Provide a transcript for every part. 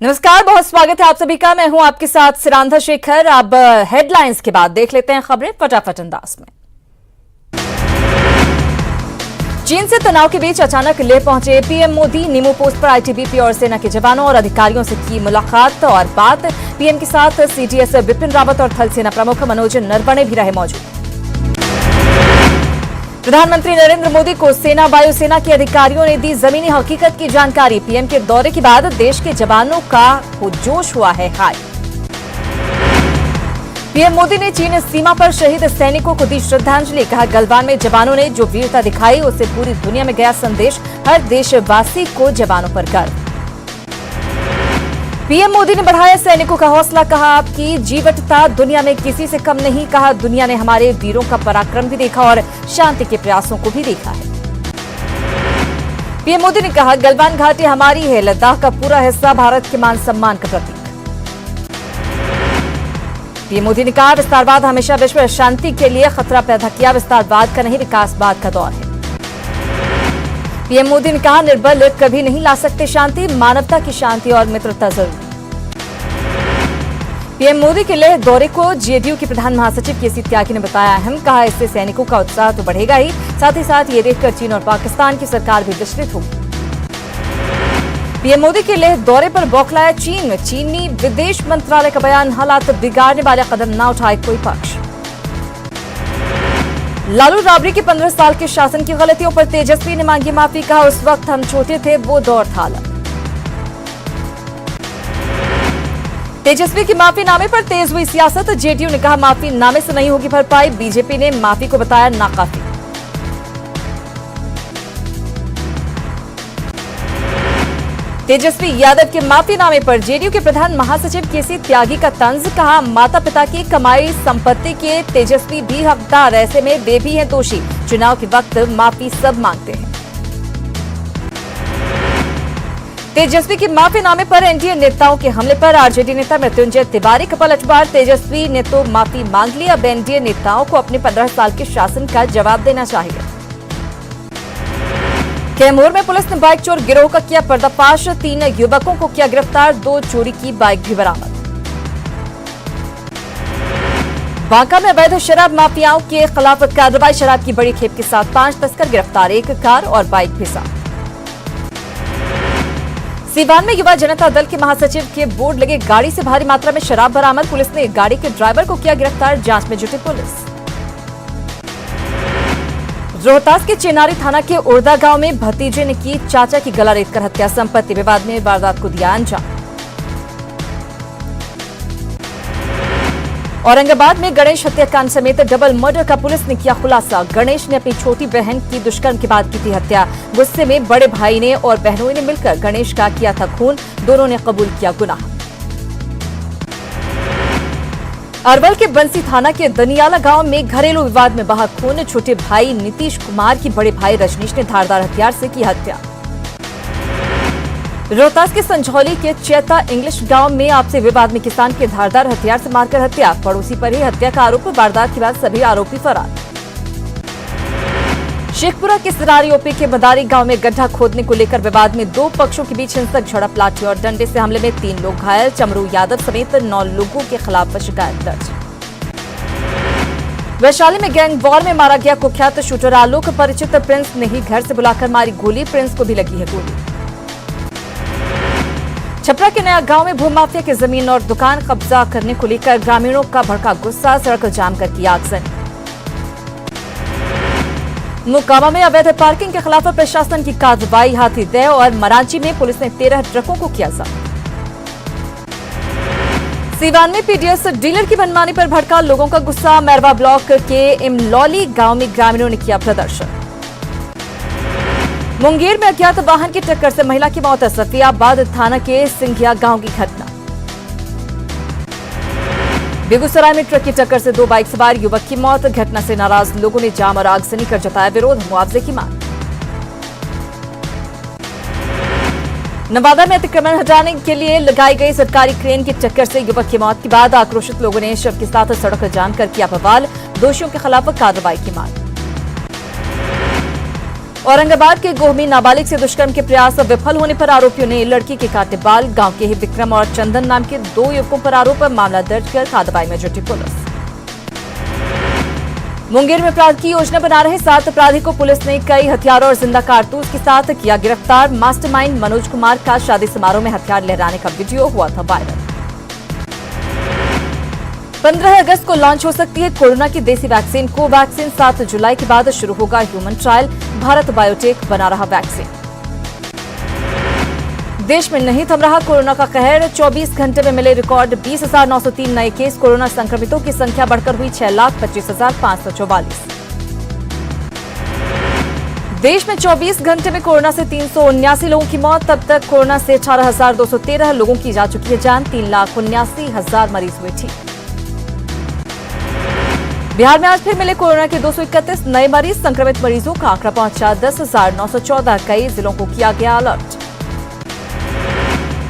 नमस्कार, बहुत स्वागत है आप सभी का। मैं हूं आपके साथ सिरांधा शेखर। अब हेडलाइंस के बाद देख लेते हैं खबरें फटाफट अंदाज में। चीन से तनाव के बीच अचानक लेह पहुंचे पीएम मोदी। नीमू पोस्ट पर आईटीबीपी और सेना के जवानों और अधिकारियों से की मुलाकात और बात। पीएम के साथ सीडीएस बिपिन रावत और थल सेना प्रमुख मनोज नरवणे भी रहे मौजूद। प्रधानमंत्री नरेंद्र मोदी को सेना वायुसेना के अधिकारियों ने दी जमीनी हकीकत की जानकारी। पीएम के दौरे के बाद देश के जवानों का जोश हुआ है हाई। पीएम मोदी ने चीन सीमा पर शहीद सैनिकों को दी श्रद्धांजलि। कहा, गलवान में जवानों ने जो वीरता दिखाई उससे पूरी दुनिया में गया संदेश। हर देशवासी को जवानों पर गर्व। पीएम मोदी ने बढ़ाया सैनिकों का हौसला। कहा, आपकी जीवटता दुनिया में किसी से कम नहीं। कहा, दुनिया ने हमारे वीरों का पराक्रम भी देखा और शांति के प्रयासों को भी देखा है। पीएम मोदी ने कहा, गलवान घाटी हमारी है, लद्दाख का पूरा हिस्सा भारत के मान सम्मान का प्रतीक। पीएम मोदी ने कहा, विस्तारवाद हमेशा विश्व शांति के लिए खतरा पैदा किया। विस्तारवाद का नहीं, विकासवाद का दौर है। पीएम मोदी ने कहा, निर्बल कभी नहीं ला सकते शांति, मानवता की शांति और मित्रता जरूर। पीएम मोदी के लेह दौरे को जेडीयू के प्रधान महासचिव केसी त्यागी ने बताया अहम। कहा, इससे सैनिकों का उत्साह तो बढ़ेगा ही साथ ये देखकर चीन और पाकिस्तान की सरकार भी विचलित होगी। पीएम मोदी के लेह दौरे पर बौखलाया चीन। चीनी विदेश मंत्रालय का बयान, हालात बिगाड़ने वाले कदम न उठाए कोई पक्ष। लालू राबड़ी के 15 साल के शासन की गलतियों पर तेजस्वी ने मांगी माफी। कहा, उस वक्त हम छोटे थे, वो दौर था अलग। तेजस्वी की माफीनामे पर तेज हुई सियासत। जेडीयू ने कहा, माफीनामे से नहीं होगी भरपाई। बीजेपी ने माफी को बताया नाकाफी। तेजस्वी यादव के माफीनामे पर जेडीयू के प्रधान महासचिव केसी त्यागी का तंज। कहा, माता पिता की कमाई संपत्ति के तेजस्वी भी हकदार, ऐसे में वे भी हैं दोषी। चुनाव के वक्त माफी सब मांगते हैं। तेजस्वी के माफीनामे पर एनडीए नेताओं के हमले पर आरजेडी नेता मृत्युंजय तिवारी का पलटवार। तेजस्वी ने तो माफी मांग ली, अब एनडीए नेताओं को अपने 15 साल के शासन का जवाब देना चाहिए। कैमूर में पुलिस ने बाइक चोर गिरोह का किया पर्दाफाश। 3 युवकों को किया गिरफ्तार, 2 चोरी की बाइक भी बरामद। बांका में अवैध शराब माफियाओं के खिलाफ कार्रवाई। शराब की बड़ी खेप के साथ 5 तस्कर गिरफ्तार, 1 कार और बाइक भी साथ। सीवान में युवा जनता दल के महासचिव के बोर्ड लगे गाड़ी से भारी मात्रा में शराब बरामद। पुलिस ने गाड़ी के ड्राइवर को किया गिरफ्तार, जांच में जुटी पुलिस। रोहतास के चेनारी थाना के उर्दा गांव में भतीजे ने की चाचा की गला रेतकर हत्या। संपत्ति विवाद में वारदात को दिया अंजाम। औरंगाबाद में गणेश हत्याकांड समेत डबल मर्डर का पुलिस ने किया खुलासा। गणेश ने अपनी छोटी बहन की दुष्कर्म के बाद की थी हत्या। गुस्से में बड़े भाई ने और बहनों ने मिलकर गणेश का किया था खून। दोनों ने कबूल किया गुनाह। अरवल के बंसी थाना के दनियाला गांव में घरेलू विवाद में बहा खून। छोटे भाई नीतीश कुमार की बड़े भाई रजनीश ने धारदार हथियार से की हत्या। रोहतास के संझौली के चैता इंग्लिश गांव में आपसी विवाद में किसान के धारदार हथियार से मारकर हत्या। पड़ोसी पर ही हत्या का आरोप। वारदात के बाद सभी आरोपी फरार। शेखपुरा के सरारी ओपी के मदारी गांव में गड्ढा खोदने को लेकर विवाद में 2 पक्षों के बीच हिंसक झड़प। लाठी और डंडे से हमले में 3 लोग घायल। चमरू यादव समेत 9 लोगों के खिलाफ शिकायत दर्ज। वैशाली में गैंग वॉर में मारा गया कुख्यात शूटर आलोक। परिचित प्रिंस ने ही घर से बुलाकर मारी गोली। प्रिंस को भी लगी है गोली। छपरा के नया गांव में भूमाफिया की जमीन और दुकान कब्जा करने को लेकर ग्रामीणों का भड़का गुस्सा। सड़क जाम कर किया आगजनी। मोकामा में अवैध पार्किंग के खिलाफ प्रशासन की कार्रवाई। हाथीदह और मरांची में पुलिस ने 13 ट्रकों को किया जब्त। सीवान में पीडीएस डीलर की मनमानी पर भड़का लोगों का गुस्सा। मैरवा ब्लॉक के इमलौली गांव में ग्रामीणों ने किया प्रदर्शन। मुंगेर में अज्ञात वाहन की टक्कर से महिला की मौत। सफियाबाद थाना के सिंघिया गांव की घटना। बेगूसराय में ट्रक की टक्कर से 2 बाइक सवार युवक की मौत। घटना से नाराज लोगों ने जाम और आगजनी कर जताया विरोध। मुआवजे की मांग। नवादा में अतिक्रमण हटाने के लिए लगाई गई सरकारी क्रेन की टक्कर से युवक की मौत के बाद आक्रोशित लोगों ने शव के साथ सड़क जाम कर किया बवाल। दोषियों के खिलाफ कार्रवाई की मांग। औरंगाबाद के गोह में नाबालिग से दुष्कर्म के प्रयास विफल होने पर आरोपियों ने लड़की के काटे बाल। गांव के ही विक्रम और चंदन नाम के 2 युवकों पर आरोप, मामला दर्ज कर कार्रवाई में जुटी पुलिस। मुंगेर में अपराध की योजना बना रहे 7 अपराधी को पुलिस ने कई हथियारों और जिंदा कारतूस के साथ किया गिरफ्तार। मास्टरमाइंड मनोज कुमार का शादी समारोह में हथियार लहराने का वीडियो हुआ था वायरल। 15 अगस्त को लॉन्च हो सकती है कोरोना की देसी वैक्सीन कोवैक्सीन। 7 जुलाई के बाद शुरू होगा ह्यूमन ट्रायल। भारत बायोटेक बना रहा वैक्सीन। देश में नहीं थम रहा कोरोना का कहर। 24 घंटे में मिले रिकॉर्ड 20,903 नए केस। कोरोना संक्रमितों की संख्या बढ़कर हुई 6,25,544। देश में 24 घंटे में कोरोना से 379 लोगों की मौत। तब तक कोरोना से 18,213 लोगों की जा चुकी है जान। 3,79,000 मरीज हुए ठीक। बिहार में आज फिर मिले कोरोना के 231 नए मरीज। संक्रमित मरीजों का आंकड़ा पहुंचा 10,914। कई जिलों को किया गया अलर्ट।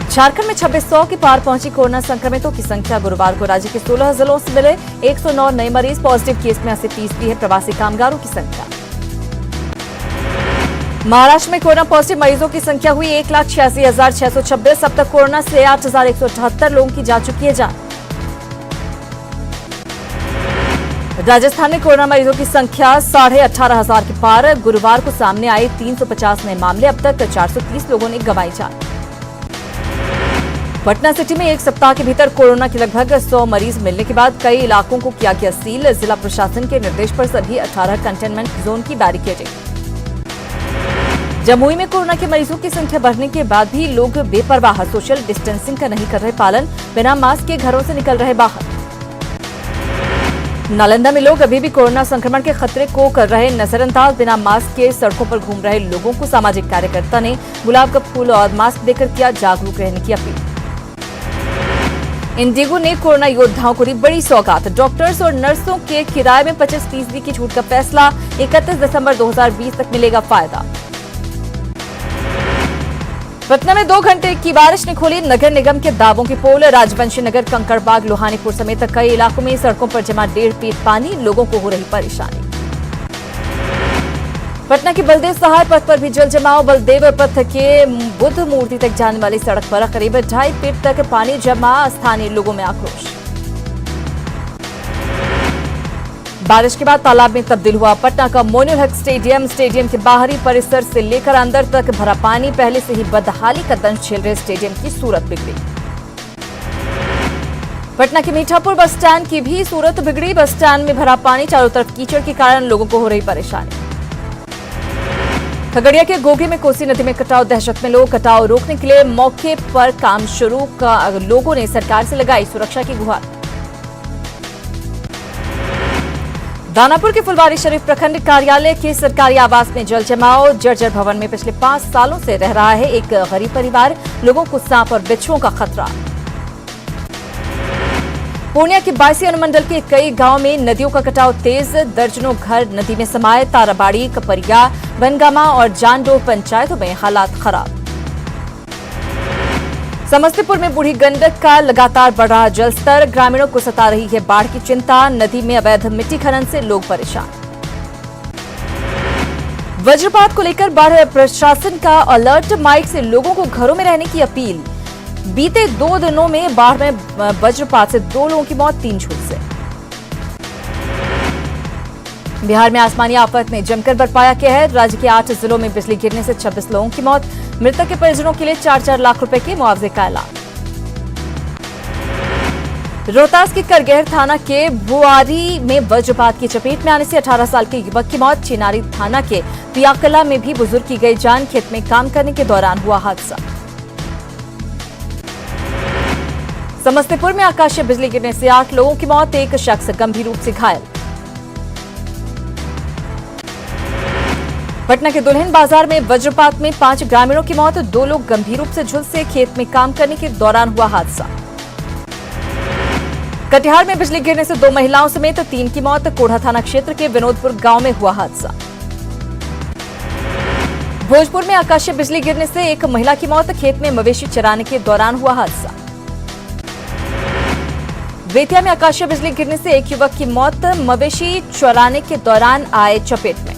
झारखंड में 2600 के पार पहुंची कोरोना संक्रमितों की संख्या। गुरुवार को राज्य के 16 जिलों से मिले 109 नए मरीज। पॉजिटिव केस में 80% है प्रवासी कामगारों की संख्या। महाराष्ट्र में कोरोना पॉजिटिव मरीजों की संख्या हुई 1,86,626। अब तक कोरोना से 8,178 लोगों की जा चुकी है जान। राजस्थान में कोरोना मरीजों की संख्या 18,500 के पार। गुरुवार को सामने आए 350 नए मामले। अब तक 430 लोगों ने गंवाई जान। पटना सिटी में एक सप्ताह के भीतर कोरोना के लगभग 100 मरीज मिलने के बाद कई इलाकों को किया गया सील। जिला प्रशासन के निर्देश पर सभी 18 कंटेनमेंट जोन की बैरिकेडिंग। जमुई में कोरोना के मरीजों की संख्या बढ़ने के बाद भी लोग बेपरवाह सोशल डिस्टेंसिंग का नहीं कर रहे पालन। बिना मास्क के घरों से निकल रहे बाहर। नालंदा में लोग अभी भी कोरोना संक्रमण के खतरे को कर रहे नजरअंदाज। बिना मास्क के सड़कों पर घूम रहे लोगों को सामाजिक कार्यकर्ता ने गुलाब का फूल और मास्क देकर किया जागरूक रहने की अपील। इंडिगो ने कोरोना योद्धाओं को दी बड़ी सौगात। डॉक्टर्स और नर्सों के किराए में 25% की छूट का फैसला। 31 दिसंबर 2020 तक मिलेगा फायदा। पटना में 2 घंटे की बारिश ने खोली नगर निगम के दावों की पोल। राजवंशी नगर, कंकड़बाग, लोहानीपुर समेत कई इलाकों में सड़कों पर जमा 1.5 फीट पानी। लोगों को हो रही परेशानी। पटना के बलदेव सहाय पथ पर भी जल जमाव। बलदेव पथ के बुद्ध मूर्ति तक जाने वाली सड़क पर करीब 2.5 फीट तक पानी जमा। स्थानीय लोगों में आक्रोश। बारिश के बाद तालाब में तब्दील हुआ पटना का मोइनुल हक स्टेडियम। स्टेडियम के बाहरी परिसर से लेकर अंदर तक भरा पानी। पहले से ही बदहाली का दंश झेल रहे स्टेडियम की सूरत बिगड़ी। पटना के मीठापुर बस स्टैंड की भी सूरत बिगड़ी। बस स्टैंड में भरा पानी। चारों तरफ कीचड़ के कारण लोगों को हो रही परेशानी। खगड़िया के गोगी में कोसी नदी में कटाव। दहशत में लोग। कटाव रोकने के लिए मौके पर काम शुरू का लोगों ने सरकार से लगाई सुरक्षा की गुहार। दानापुर के फुलवारी शरीफ प्रखंड कार्यालय के सरकारी आवास में जल जमाव। जर्जर भवन में पिछले 5 सालों से रह रहा है एक गरीब परिवार। लोगों को सांप और बिच्छुओं का खतरा। पूर्णिया के 22 अनुमंडल के कई गांव में नदियों का कटाव तेज। दर्जनों घर नदी में समाये। ताराबाड़ी, कपरिया, बनगामा और जानडो पंचायतों में हालात खराब। समस्तीपुर में बूढ़ी गंडक का लगातार बढ़ रहा जलस्तर। ग्रामीणों को सता रही है बाढ़ की चिंता। नदी में अवैध मिट्टी खनन से लोग परेशान। वज्रपात को लेकर बाढ़ प्रशासन का अलर्ट। माइक से लोगों को घरों में रहने की अपील। बीते 2 दिनों में बाढ़ में वज्रपात से 2 लोगों की मौत, 3 झुलसे। बिहार में आसमानी आफत ने जमकर बरपाया कहर। राज्य के 8 जिलों में बिजली गिरने से 26 लोगों की मौत। मृतक के परिजनों के लिए 4-4 लाख रुपए के मुआवजे का ऐलान। रोहतास के करगहर थाना के बुआरी में वज्रपात की चपेट में आने से 18 साल के युवक की मौत। चिनारी थाना के पियाकला में भी बुजुर्ग की गई जान। खेत में काम करने के दौरान हुआ हादसा। समस्तीपुर में आकाशीय बिजली गिरने से 8 लोगों की मौत। एक शख्स गंभीर रूप से घायल। पटना के दुल्हिन बाजार में वज्रपात में 5 ग्रामीणों की मौत। 2 लोग गंभीर रूप से झुलसे। खेत में काम करने के दौरान हुआ हादसा। कटिहार में बिजली गिरने से 2 महिलाओं समेत 3 की मौत। कोढ़ा थाना क्षेत्र के विनोदपुर गांव में हुआ हादसा। भोजपुर में आकाशीय बिजली गिरने से 1 महिला की मौत। खेत में मवेशी चराने के दौरान हुआ हादसा। बेतिया में आकाशीय बिजली गिरने से 1 युवक की मौत। मवेशी चराने के दौरान आए चपेट में।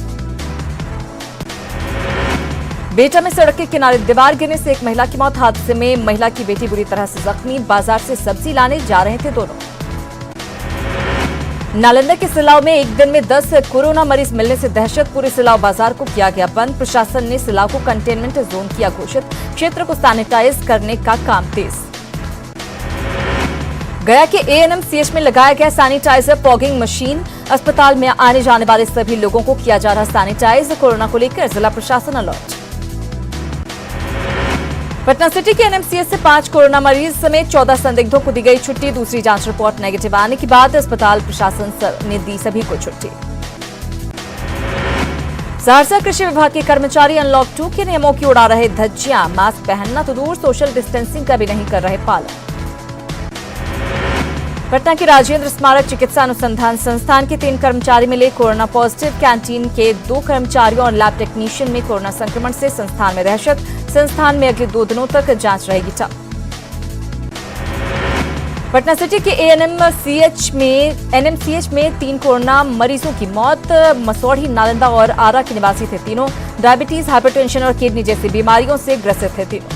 बेटा में सड़क के किनारे दीवार गिरने से एक महिला की मौत। हादसे में महिला की बेटी बुरी तरह से जख्मी। बाजार से सब्जी लाने जा रहे थे दोनों। नालंदा के सिलाव में एक दिन में 10 कोरोना मरीज मिलने से दहशत। पूरे सिलाव बाजार को किया गया बंद। प्रशासन ने सिलाव को कंटेनमेंट जोन किया घोषित। क्षेत्र को सैनिटाइज करने का काम तेज। गया के एएनएमसीएच में लगाया गया सैनिटाइजर फॉगिंग मशीन। अस्पताल में आने जाने वाले सभी लोगों को किया जा रहा सैनिटाइज। कोरोना को लेकर जिला प्रशासन अलर्ट। पटना सिटी के एनएमसीएच से 5 कोरोना मरीज समेत 14 संदिग्धों को दी गई छुट्टी। दूसरी जांच रिपोर्ट नेगेटिव आने के बाद अस्पताल प्रशासन ने दी सभी को छुट्टी। सहरसा कृषि विभाग के कर्मचारी अनलॉक 2 के नियमों की उड़ा रहे धज्जियां। मास्क पहनना तो दूर, सोशल डिस्टेंसिंग का भी नहीं कर रहे पालन। पटना के राजेंद्र स्मारक चिकित्सा अनुसंधान संस्थान के 3 कर्मचारी मिले कोरोना पॉजिटिव। कैंटीन के 2 कर्मचारियों और लैब टेक्नीशियन में कोरोना संक्रमण से संस्थान में दहशत। संस्थान में अगले 2 दिनों तक जांच रहेगी ठप। पटना सिटी के एएनएमसीएच में 3 कोरोना मरीजों की मौत। मसौढ़ी, नालंदा और आरा के निवासी थे तीनों। डायबिटीज, हाइपरटेंशन और किडनी जैसी बीमारियों से ग्रसित थे तीनों।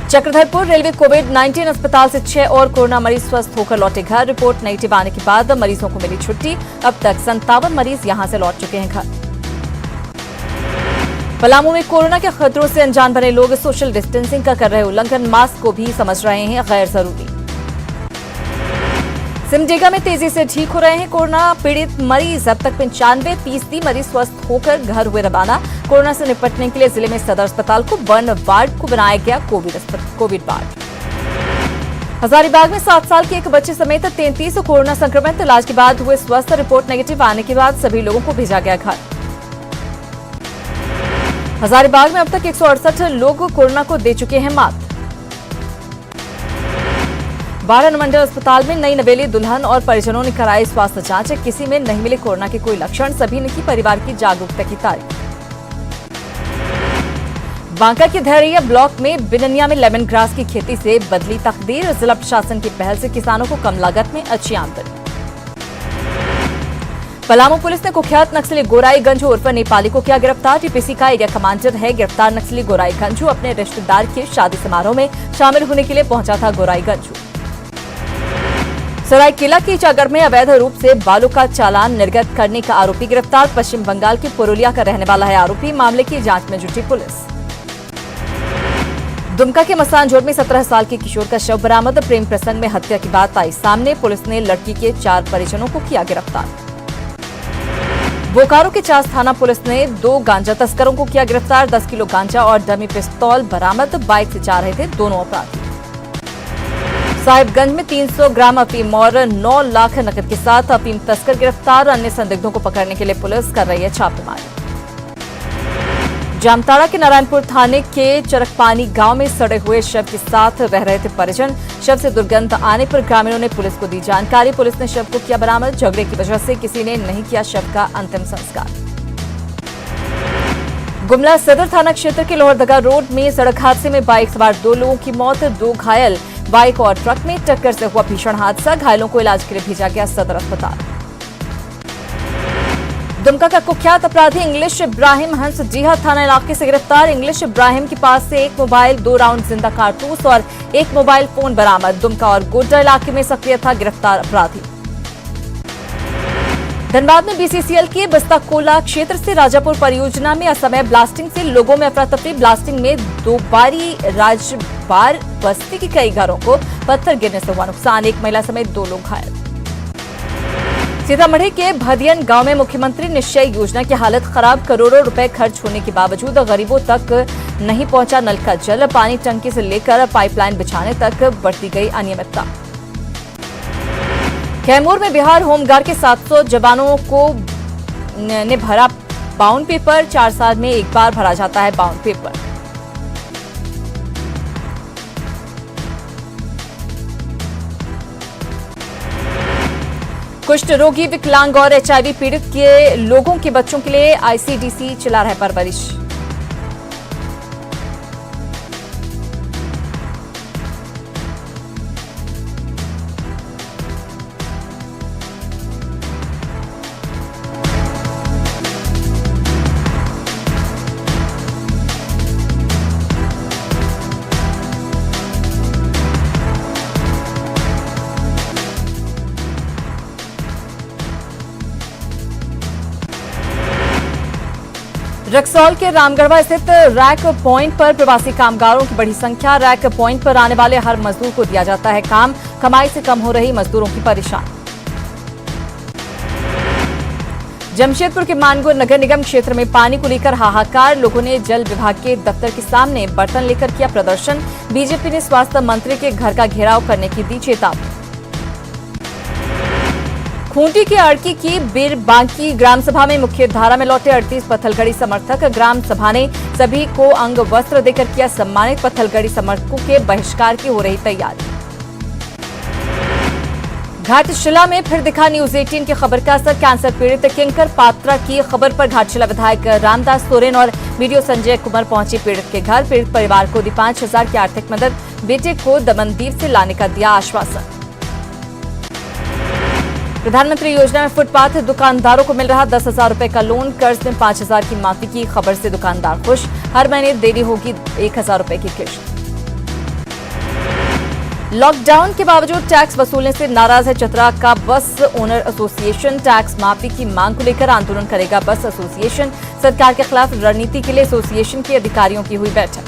चक्रधरपुर रेलवे कोविड-19 अस्पताल से 6 और कोरोना मरीज स्वस्थ होकर लौटे घर। रिपोर्ट नेगेटिव आने के बाद मरीजों को मिली छुट्टी। अब तक 57 मरीज यहां से लौट चुके हैं घर। पलामू में कोरोना के खतरों से अनजान बने लोग सोशल डिस्टेंसिंग का कर रहे उल्लंघन। मास्क को भी समझ रहे हैं गैर जरूरी। सिमडेगा में तेजी से ठीक हो रहे हैं कोरोना पीड़ित मरीज। अब तक 95% मरीज स्वस्थ होकर घर हुए रवाना। कोरोना से निपटने के लिए जिले में सदर अस्पताल को बर्न वार्ड को बनाया गया कोविड वार्ड। हजारीबाग में 7 साल के एक बच्चे समेत 33 कोरोना संक्रमित इलाज के बाद हुए स्वस्थ। रिपोर्ट नेगेटिव आने के बाद सभी लोगों को भेजा गया घर। हजारीबाग में अब तक 168 लोग कोरोना को दे चुके हैं मात। बाढ़ अनुमंडल अस्पताल में नई नवेली दुल्हन और परिजनों ने कराई स्वास्थ्य जांच। किसी में नहीं मिले कोरोना के कोई लक्षण। सभी ने की परिवार की जागरूकता की तारीफ। बांका के धैर्या ब्लॉक में बिननिया में लेमन ग्रास की खेती से बदली तकदीर। जिला प्रशासन की पहल से किसानों को कम लागत में अच्छी आमदनी। पलामू पुलिस ने कुख्यात नक्सली गोराई गंजू उर्फ नेपाली को किया गिरफ्तार। टीपीसी का एरिया कमांडर है। गिरफ्तार नक्सली गोराई गंजू अपने रिश्तेदार के शादी समारोह में शामिल होने के लिए पहुंचा था। गोराई गंजू सरायकेला की चागर में अवैध रूप से बालू का चालान निर्गत करने का आरोपी गिरफ्तार। पश्चिम बंगाल के पुरुलिया का रहने वाला है आरोपी। मामले की जांच में जुटी पुलिस। दुमका के मसानजोर में 17 साल के किशोर का शव बरामद। प्रेम प्रसंग में हत्या की बात आई सामने। पुलिस ने लड़की के 4 परिजनों को किया गिरफ्तार। बोकारो के चास थाना पुलिस ने 2 गांजा तस्करों को किया गिरफ्तार। 10 किलो गांजा और डमी पिस्तौल बरामद। बाइक से जा रहे थे दोनों अपराधी। साहिबगंज में 300 ग्राम अफीम और 9 लाख नकद के साथ अफीम तस्कर गिरफ्तार। अन्य संदिग्धों को पकड़ने के लिए पुलिस कर रही है छापेमारी। जामताड़ा के नारायणपुर थाने के चरकपानी गांव में सड़े हुए शव के साथ रह रहे थे परिजन। शव से दुर्गंध आने पर ग्रामीणों ने पुलिस को दी जानकारी। पुलिस ने शव को किया बरामद। झगड़े की वजह से किसी ने नहीं किया शव का अंतिम संस्कार। गुमला सदर थाना क्षेत्र के लोहरदगा रोड में सड़क हादसे में बाइक सवार 2 लोगों की मौत, 2 घायल। बाइक और ट्रक में टक्कर से हुआ भीषण हादसा। घायलों को इलाज के लिए भेजा गया सदर अस्पताल। दुमका का कुख्यात अपराधी इंग्लिश इब्राहिम हंस जीहा थाना इलाके से गिरफ्तार। इंग्लिश इब्राहिम के पास से 1 मोबाइल, 2 राउंड जिंदा कारतूस और 1 मोबाइल फोन बरामद। दुमका और गोड्डा इलाके में सक्रिय था गिरफ्तार अपराधी। धनबाद में बीसीसीएल के बस्ता कोला क्षेत्र से राजापुर परियोजना में असमय ब्लास्टिंग से लोगों में अफरा तफरी। ब्लास्टिंग में दोबारी राजबार बस्ती के कई घरों को पत्थर गिरने से हुआ नुकसान। 1 महिला समेत 2 लोग घायल। सीतामढ़ी के भदियन गांव में मुख्यमंत्री निश्चय योजना की हालत खराब। करोड़ों रुपए खर्च होने के बावजूद गरीबों तक नहीं पहुंचा नल का जल। पानी टंकी से लेकर पाइपलाइन बिछाने तक बढ़ती गई अनियमितता। कैमूर में बिहार होमगार्ड के 700 जवानों को ने भरा बाउंड पेपर। 4 साल में एक बार भरा जाता है बाउंड पेपर। कुष्ठ रोगी, विकलांग और एचआईवी पीड़ित के लोगों के बच्चों के लिए आईसीडीसी चला रहा है परवरिश। रक्सौल के रामगढ़वा स्थित रैक पॉइंट पर प्रवासी कामगारों की बड़ी संख्या। रैक पॉइंट पर आने वाले हर मजदूर को दिया जाता है काम। कमाई से कम हो रही मजदूरों की परेशानी। जमशेदपुर के मानगुर नगर निगम क्षेत्र में पानी को लेकर हाहाकार। लोगों ने जल विभाग के दफ्तर के सामने बर्तन लेकर किया प्रदर्शन। बीजेपी ने स्वास्थ्य मंत्री के घर का घेराव करने की दी चेतावनी। खूंटी की अड़की की बीर बांकी ग्राम सभा में मुख्य धारा में लौटे 38 पत्थलगड़ी समर्थक। ग्राम सभा ने सभी को अंग वस्त्र देकर किया सम्मानित। पत्थलगड़ी समर्थकों के बहिष्कार की हो रही तैयारी। घाटशिला में फिर दिखा न्यूज 18 की खबर का असर। कैंसर पीड़ित किंकर पात्रा की खबर पर घाटशिला विधायक रामदास सोरेन और वीडियो संजय कुमार पहुंचे पीड़ित के घर। पीड़ित परिवार को दी 5,000 की आर्थिक मदद। बेटे को दमनदीप से लाने का दिया आश्वासन। प्रधानमंत्री योजना में फुटपाथ दुकानदारों को मिल रहा 10,000 रुपए का लोन। कर्ज में 5,000 की माफी की खबर से दुकानदार खुश। हर महीने देनी होगी 1,000 रुपए की किस्त। लॉकडाउन के बावजूद टैक्स वसूलने से नाराज है चतरा का बस ओनर एसोसिएशन। टैक्स माफी की मांग को लेकर आंदोलन करेगा बस एसोसिएशन। सरकार के खिलाफ रणनीति के लिए एसोसिएशन के अधिकारियों की हुई बैठक।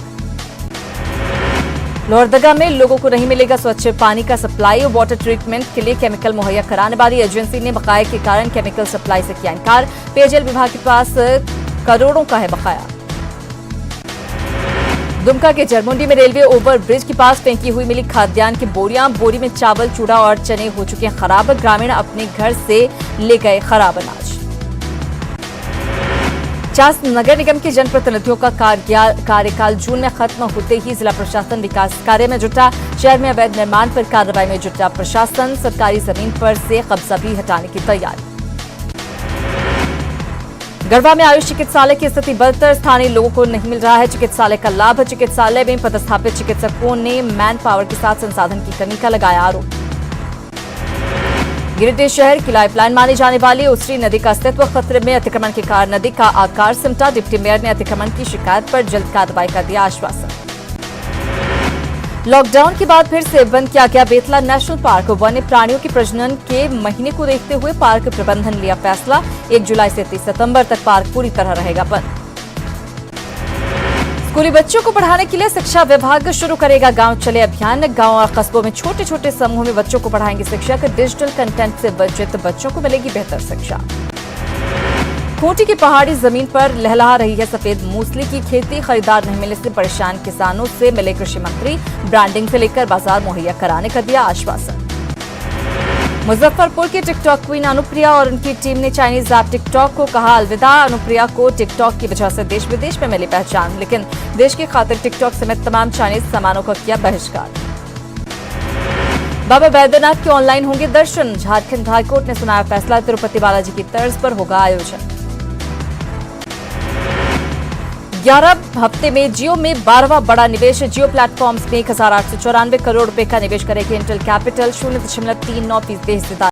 लोहरदगा में लोगों को नहीं मिलेगा स्वच्छ पानी का सप्लाई। वाटर ट्रीटमेंट के लिए केमिकल मुहैया कराने वाली एजेंसी ने बकाये के कारण केमिकल सप्लाई से किया इनकार। पेयजल विभाग के पास करोड़ों का है बकाया। दुमका के जरमुंडी में रेलवे ओवर ब्रिज के पास फेंकी हुई मिली खाद्यान्न की बोरियां। बोरी में चावल, चूड़ा और चने हो चुके हैं खराब। ग्रामीण अपने घर से ले गए खराब अनाज। चास नगर निगम के जनप्रतिनिधियों का कार्यकाल जून में खत्म होते ही जिला प्रशासन विकास कार्य में जुटा। शहर में अवैध निर्माण पर कार्रवाई में जुटा प्रशासन। सरकारी जमीन पर से कब्जा भी हटाने की तैयारी। गढ़वा में आयुष चिकित्सालय की स्थिति बदतर। स्थानीय लोगों को नहीं मिल रहा है चिकित्सालय का लाभ। चिकित्सालय में पदस्थापित चिकित्सकों ने मैन पावर के साथ संसाधन की कमी का लगाया आरोप। गिरिडीह शहर की लाइफलाइन मानी जाने वाली उसरी नदी का अस्तित्व खतरे में। अतिक्रमण के कारण नदी का आकार सिमटा। डिप्टी मेयर ने अतिक्रमण की शिकायत पर जल्द कार्रवाई का दिया आश्वासन। लॉकडाउन के बाद फिर से बंद किया गया बेतला नेशनल पार्क। वन्य प्राणियों के प्रजनन के महीने को देखते हुए पार्क प्रबंधन लिया फैसला। 1 जुलाई से 30 सितंबर तक पार्क पूरी तरह रहेगा बंद। स्कूली बच्चों को पढ़ाने के लिए शिक्षा विभाग शुरू करेगा गांव चले अभियान। गांव और कस्बों में छोटे छोटे समूह में बच्चों को पढ़ाएंगे शिक्षक। डिजिटल कंटेंट से वंचित बच्चों को मिलेगी बेहतर शिक्षा। खूंटी की पहाड़ी जमीन पर लहलहा रही है सफेद मूसली की खेती। खरीदार नहीं मिलने से परेशान किसानों से मिले कृषि मंत्री। ब्रांडिंग से लेकर बाजार मुहैया कराने का दिया आश्वासन। मुजफ्फरपुर की टिकटॉक क्वीन अनुप्रिया और उनकी टीम ने चाइनीज ऐप टिकटॉक को कहा अलविदा। अनुप्रिया को टिकटॉक की वजह से देश विदेश में मिली पहचान, लेकिन देश की खातिर टिकटॉक समेत तमाम चाइनीज सामानों का किया बहिष्कार। बाबा बैद्यनाथ के ऑनलाइन होंगे दर्शन। झारखंड हाईकोर्ट ने सुनाया फैसला। तिरुपति बालाजी की तर्ज पर होगा आयोजन। 11 हफ्ते में जियो में 12वां बड़ा निवेश। जियो प्लेटफॉर्म्स में 1,894 करोड़ रुपए का निवेश करेगी इंटेल कैपिटल। 0.39% हिस्सेदारी।